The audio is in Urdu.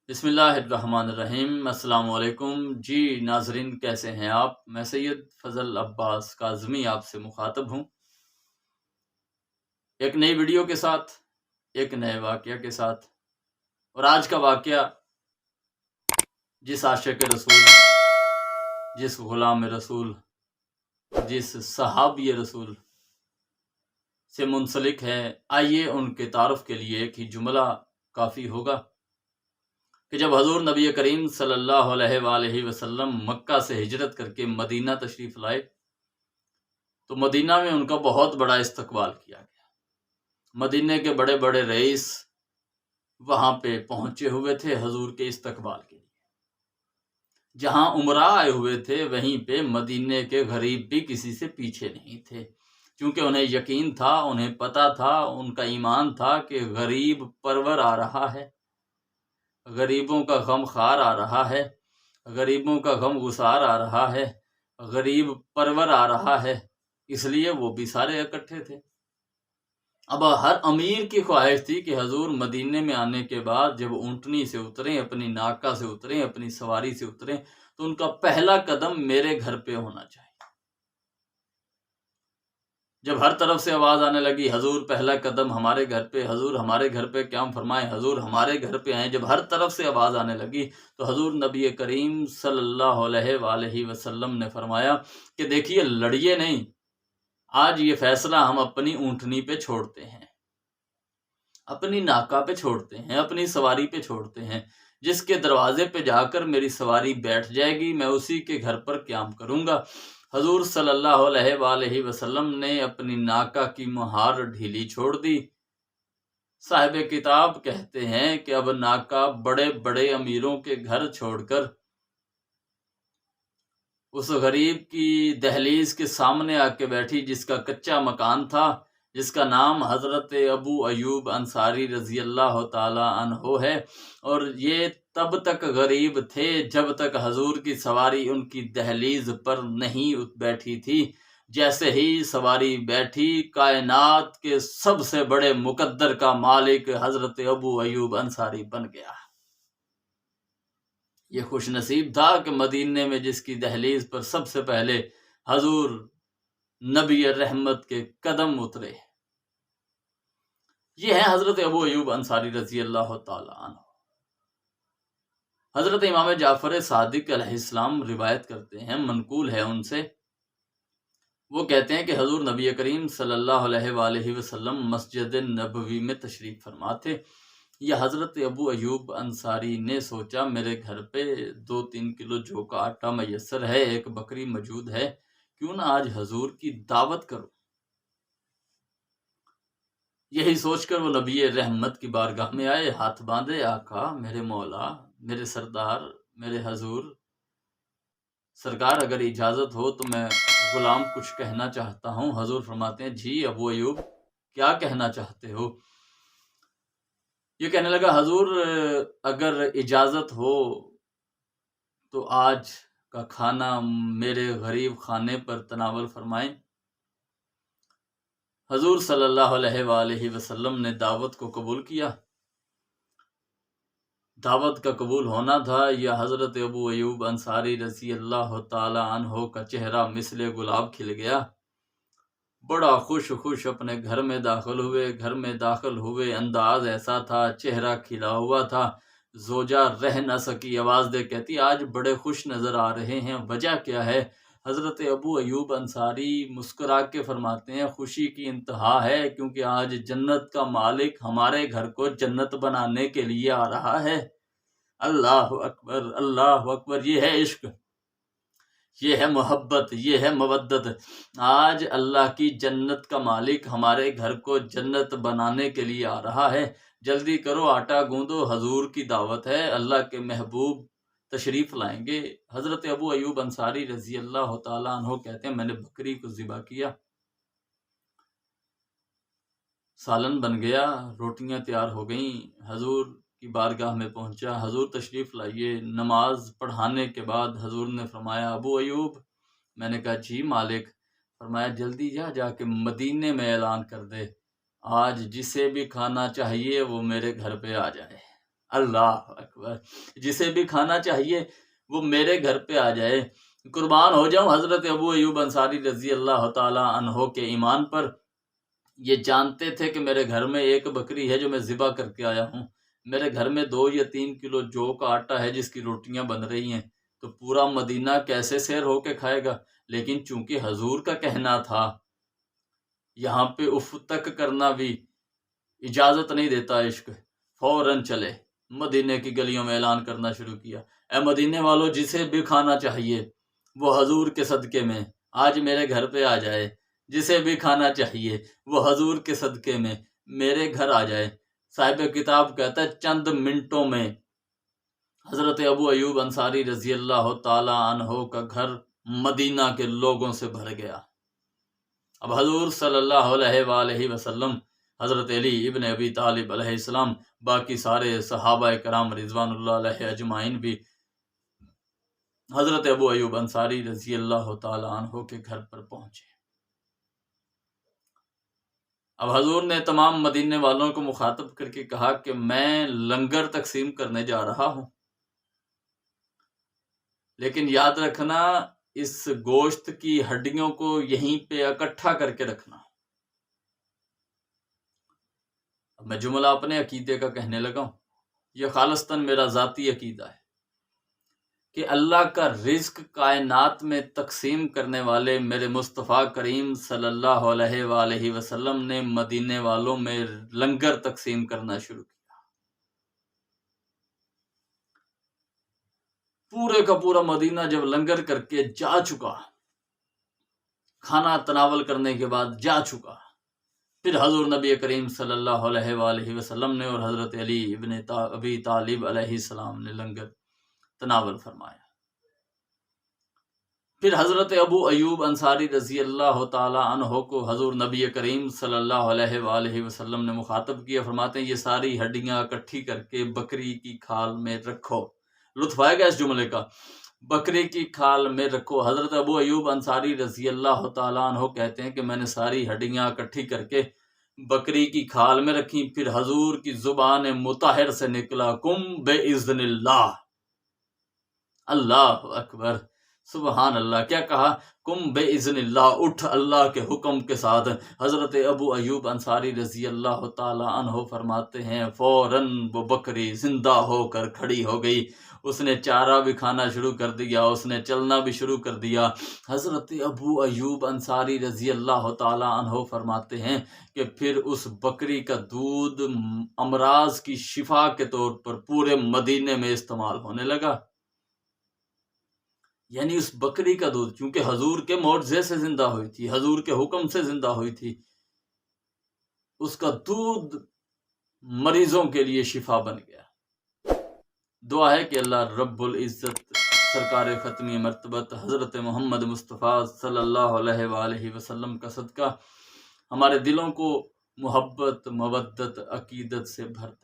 بسم اللہ الرحمن الرحیم۔ السلام علیکم جی ناظرین، کیسے ہیں آپ؟ میں سید فضل عباس کاظمی آپ سے مخاطب ہوں، ایک نئی ویڈیو کے ساتھ، ایک نئے واقعہ کے ساتھ۔ اور آج کا واقعہ جس عاشق رسول، جس غلام رسول، جس صحابی رسول سے منسلک ہے، آئیے ان کے تعارف کے لیے ایک ہی جملہ کافی ہوگا کہ جب حضور نبی کریم صلی اللہ علیہ وآلہ وسلم مکہ سے ہجرت کر کے مدینہ تشریف لائے تو مدینہ میں ان کا بہت بڑا استقبال کیا گیا۔ مدینہ کے بڑے بڑے رئیس وہاں پہ پہنچے ہوئے تھے حضور کے استقبال کے لیے۔ جہاں عمرہ آئے ہوئے تھے وہیں پہ مدینہ کے غریب بھی کسی سے پیچھے نہیں تھے، کیونکہ انہیں یقین تھا، انہیں پتا تھا، ان کا ایمان تھا کہ غریب پرور آ رہا ہے، غریبوں کا غم خوار آ رہا ہے، غریبوں کا غم گسار آ رہا ہے، غریب پرور آ رہا ہے، اس لیے وہ بھی سارے اکٹھے تھے۔ اب ہر امیر کی خواہش تھی کہ حضور مدینے میں آنے کے بعد جب اونٹنی سے اتریں، اپنی ناکہ سے اتریں، اپنی سواری سے اتریں تو ان کا پہلا قدم میرے گھر پہ ہونا چاہیے۔ جب ہر طرف سے آواز آنے لگی حضور پہلا قدم ہمارے گھر پہ، حضور ہمارے گھر پہ قیام فرمائیں، حضور ہمارے گھر پہ آئیں، جب ہر طرف سے آواز آنے لگی تو حضور نبی کریم صلی اللہ علیہ وآلہ وسلم نے فرمایا کہ دیکھیے، لڑیے نہیں، آج یہ فیصلہ ہم اپنی اونٹنی پہ چھوڑتے ہیں، اپنی ناکہ پہ چھوڑتے ہیں، اپنی سواری پہ چھوڑتے ہیں۔ جس کے دروازے پہ جا کر میری سواری بیٹھ جائے گی میں اسی کے گھر پر قیام کروں گا۔ حضور صلی اللہ علیہ وآلہ وسلم نے اپنی ناکہ کی مہار ڈھیلی چھوڑ دی۔ صاحب کتاب کہتے ہیں کہ اب ناکہ بڑے بڑے امیروں کے گھر چھوڑ کر اس غریب کی دہلیز کے سامنے آ کے بیٹھی، جس کا کچا مکان تھا، جس کا نام حضرت ابو ایوب انصاری رضی اللہ تعالی عنہ ہے۔ اور یہ تب تک غریب تھے جب تک حضور کی سواری ان کی دہلیز پر نہیں بیٹھی تھی۔ جیسے ہی سواری بیٹھی، کائنات کے سب سے بڑے مقدر کا مالک حضرت ابو ایوب انصاری بن گیا۔ یہ خوش نصیب تھا کہ مدینے میں جس کی دہلیز پر سب سے پہلے حضور نبی رحمت کے قدم اترے۔ یہ ہیں حضرت ابو ایوب انصاری رضی اللہ تعالی عنہ۔ حضرت امام جعفر صادق علیہ السلام روایت کرتے ہیں، منقول ہے ان سے، وہ کہتے ہیں کہ حضور نبی کریم صلی اللہ علیہ وآلہ وسلم مسجد نبوی میں تشریف فرما تھے۔ یہ حضرت ابو ایوب انصاری نے سوچا میرے گھر پہ 2-3 کلو جو کا آٹا میسر ہے، ایک بکری موجود ہے، کیوں نہ آج حضور کی دعوت کروں۔ یہی سوچ کر وہ نبی رحمت کی بارگاہ میں آئے، ہاتھ باندھے، آقا، میرے مولا، میرے سردار، میرے حضور، سرکار اگر اجازت ہو تو میں غلام کچھ کہنا چاہتا ہوں۔ حضور فرماتے ہیں جی ابو ایوب، کیا کہنا چاہتے ہو؟ یہ کہنے لگا حضور اگر اجازت ہو تو آج کا کھانا میرے غریب خانے پر تناول فرمائیں۔ حضور صلی اللہ علیہ وآلہ وسلم نے دعوت کو قبول کیا۔ دعوت کا قبول ہونا تھا یا حضرت ابو ایوب انصاری رضی اللہ تعالی عنہ کا چہرہ مثل گلاب کھل گیا، بڑا خوش اپنے گھر میں داخل ہوئے۔ گھر میں داخل ہوئے انداز ایسا تھا، چہرہ کھلا ہوا تھا، زوجہ رہ نہ سکی، آواز دے کہتی آج بڑے خوش نظر آ رہے ہیں، وجہ کیا ہے؟ حضرت ابو ایوب انصاری مسکرا کے فرماتے ہیں خوشی کی انتہا ہے، کیونکہ آج جنت کا مالک ہمارے گھر کو جنت بنانے کے لیے آ رہا ہے۔ اللہ اکبر، اللہ اکبر، یہ ہے عشق، یہ ہے محبت، یہ ہے مودت۔ آج اللہ کی جنت کا مالک ہمارے گھر کو جنت بنانے کے لیے آ رہا ہے، جلدی کرو، آٹا گوندو، حضور کی دعوت ہے، اللہ کے محبوب تشریف لائیں گے۔ حضرت ابو ایوب انصاری رضی اللہ تعالیٰ عنہ کہتے ہیں میں نے بکری کو ذبح کیا، سالن بن گیا، روٹیاں تیار ہو گئیں، حضور کی بارگاہ میں پہنچا، حضور تشریف لائیے۔ نماز پڑھانے کے بعد حضور نے فرمایا ابو ایوب، میں نے کہا جی مالک۔ فرمایا جلدی جا کے مدینے میں اعلان کر دے، آج جسے بھی کھانا چاہیے وہ میرے گھر پہ آ جائے۔ اللہ اکبر، جسے بھی کھانا چاہیے وہ میرے گھر پہ آ جائے، قربان ہو جاؤں حضرت ابو ایوب انصاری رضی اللہ تعالی عنہ کے ایمان پر۔ یہ جانتے تھے کہ میرے گھر میں ایک بکری ہے جو میں ذبح کر کے آیا ہوں، میرے گھر میں 2 یا 3 کلو جو کا آٹا ہے جس کی روٹیاں بن رہی ہیں، تو پورا مدینہ کیسے سیر ہو کے کھائے گا؟ لیکن چونکہ حضور کا کہنا تھا، یہاں پہ اف تک کرنا بھی اجازت نہیں دیتا عشق، فوراً چلے مدینے کی گلیوں میں اعلان کرنا شروع کیا، اے مدینے والوں، جسے بھی کھانا چاہیے وہ حضور کے صدقے میں آج میرے گھر پہ آ جائے، جسے بھی کھانا چاہیے وہ حضور کے صدقے میں میرے گھر آ جائے۔ صاحب کتاب کہتا ہے چند منٹوں میں حضرت ابو ایوب انصاری رضی اللہ تعالی عنہ کا گھر مدینہ کے لوگوں سے بھر گیا۔ اب حضور صلی اللہ علیہ وآلہ وسلم، حضرت علی ابن ابی طالب علیہ السلام، باقی سارے صحابہ کرام رضوان اللہ علیہ اجمعین بھی حضرت ابو ایوب انصاری رضی اللہ تعالی عنہ کے گھر پر پہنچے۔ اب حضور نے تمام مدینے والوں کو مخاطب کر کے کہا کہ میں لنگر تقسیم کرنے جا رہا ہوں، لیکن یاد رکھنا اس گوشت کی ہڈیوں کو یہیں پہ اکٹھا کر کے رکھنا۔ اب میں جملہ اپنے عقیدے کا کہنے لگا ہوں، یہ خالصتاً میرا ذاتی عقیدہ ہے کہ اللہ کا رزق کائنات میں تقسیم کرنے والے میرے مصطفیٰ کریم صلی اللہ علیہ وآلہ وسلم نے مدینے والوں میں لنگر تقسیم کرنا شروع کیا۔ پورے کا پورا مدینہ جب لنگر کر کے جا چکا، کھانا تناول کرنے کے بعد جا چکا، پھر حضور نبی کریم صلی اللہ علیہ وآلہ وسلم نے اور حضرت علی ابن ابی طالب علیہ السلام نے لنگر تناول فرمایا۔ پھر حضرت ابو ایوب انصاری رضی اللہ تعالی عنہ کو حضور نبی کریم صلی اللہ علیہ وآلہ وسلم نے مخاطب کیا، فرماتے ہیں یہ ساری ہڈیاں اکٹھی کر کے بکری کی کھال میں رکھو۔ لطف آئے گا اس جملے کا، بکری کی کھال میں رکھو۔ حضرت ابو ایوب انصاری رضی اللہ تعالی عنہ کہتے ہیں کہ میں نے ساری ہڈیاں اکٹھی کر کے بکری کی کھال میں رکھی، پھر حضور کی زبان مطہر سے نکلا کم بِإِذْنِ اللہ۔ اللہ اکبر، سبحان اللہ، کیا کہا؟ کم بِإِذْنِ اللہ، اٹھ اللہ کے حکم کے ساتھ۔ حضرت ابو ایوب انصاری رضی اللہ تعالی عنہ فرماتے ہیں فوراً وہ بکری زندہ ہو کر کھڑی ہو گئی، اس نے چارہ بھی کھانا شروع کر دیا، اس نے چلنا بھی شروع کر دیا۔ حضرت ابو ایوب انصاری رضی اللہ تعالی عنہ فرماتے ہیں کہ پھر اس بکری کا دودھ امراض کی شفا کے طور پر پورے مدینے میں استعمال ہونے لگا۔ یعنی اس بکری کا دودھ چونکہ حضور کے معجزے سے زندہ ہوئی تھی، حضور کے حکم سے زندہ ہوئی تھی، اس کا دودھ مریضوں کے لیے شفا بن گیا۔ دعا ہے کہ اللہ رب العزت سرکار ختمی مرتبت حضرت محمد مصطفیٰ صلی اللہ علیہ وآلہ وسلم کا صدقہ ہمارے دلوں کو محبت، مودت، عقیدت سے بھر دے۔